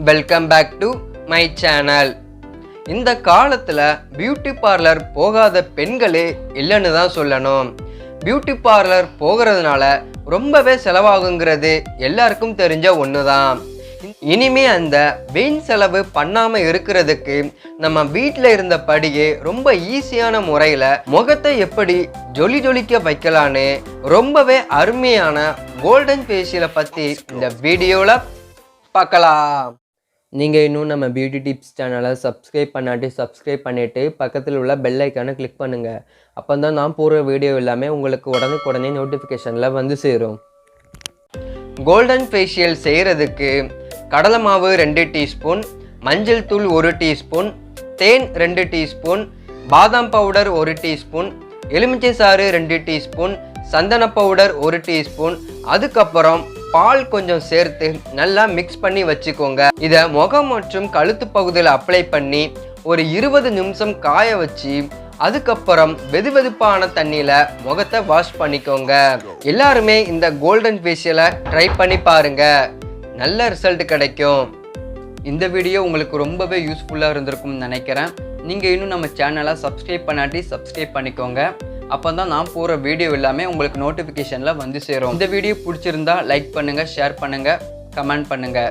Welcome back to my channel. இந்த காலத்தில் beauty parlour போகாத பெண்களே இல்லைன்னு தான் சொல்லணும். பியூட்டி பார்லர் போகிறதுனால ரொம்பவே செலவாகுங்கிறது எல்லாருக்கும் தெரிஞ்ச ஒன்று தான். இனிமே அந்த வீண் செலவு பண்ணாமல் இருக்கிறதுக்கு நம்ம வீட்டில் இருந்தபடியே ரொம்ப ஈஸியான முறையில் முகத்தை எப்படி ஜொலிக்க வைக்கலான்னு ரொம்பவே அருமையான கோல்டன் ஃபேஷியலை பற்றி இந்த வீடியோவில் பார்க்கலாம். நீங்கள் இன்னும் நம்ம பியூட்டி டிப்ஸ் சேனலை சப்ஸ்கிரைப் பண்ணிவிட்டு பக்கத்தில் உள்ள பெல் ஐக்கானை கிளிக் பண்ணுங்கள். அப்போ தான் நான் போடுற வீடியோ எல்லாமே உங்களுக்கு உடனே நோட்டிஃபிகேஷனில் வந்து சேரும். கோல்டன் ஃபேஷியல் செய்கிறதுக்கு கடலை மாவு 2 டீஸ்பூன், மஞ்சள் தூள் 1 டீஸ்பூன், தேன் 2 டீஸ்பூன், பாதாம் பவுடர் 1 டீஸ்பூன், எலுமிச்சை சாறு 2 டீஸ்பூன், சந்தன பவுடர் 1 டீஸ்பூன், அதுக்கப்புறம் பால் கொஞ்சம் சேர்த்து நல்லா மிக்ஸ் பண்ணி வச்சுக்கோங்க. இதை முகம் மற்றும் கழுத்து பகுதியில் அப்ளை பண்ணி ஒரு 20 நிமிஷம் காய வச்சு அதுக்கப்புறம் வெதுவெதுப்பான தண்ணியில் முகத்தை வாஷ் பண்ணிக்கோங்க. எல்லாருமே இந்த கோல்டன் ஃபேஷியலை ட்ரை பண்ணி பாருங்க, நல்ல ரிசல்ட் கிடைக்கும். இந்த வீடியோ உங்களுக்கு ரொம்பவே யூஸ்ஃபுல்லாக இருந்திருக்கும்னு நினைக்கிறேன். நீங்கள் இன்னும் நம்ம சேனலை சப்ஸ்கிரைப் பண்ணிக்கோங்க. அப்போ தான் நான் போகிற வீடியோ எல்லாமே உங்களுக்கு நோட்டிஃபிகேஷனில் வந்து சேரும். இந்த வீடியோ பிடிச்சிருந்தா லைக் பண்ணுங்கள், ஷேர் பண்ணுங்கள், கமெண்ட் பண்ணுங்கள்.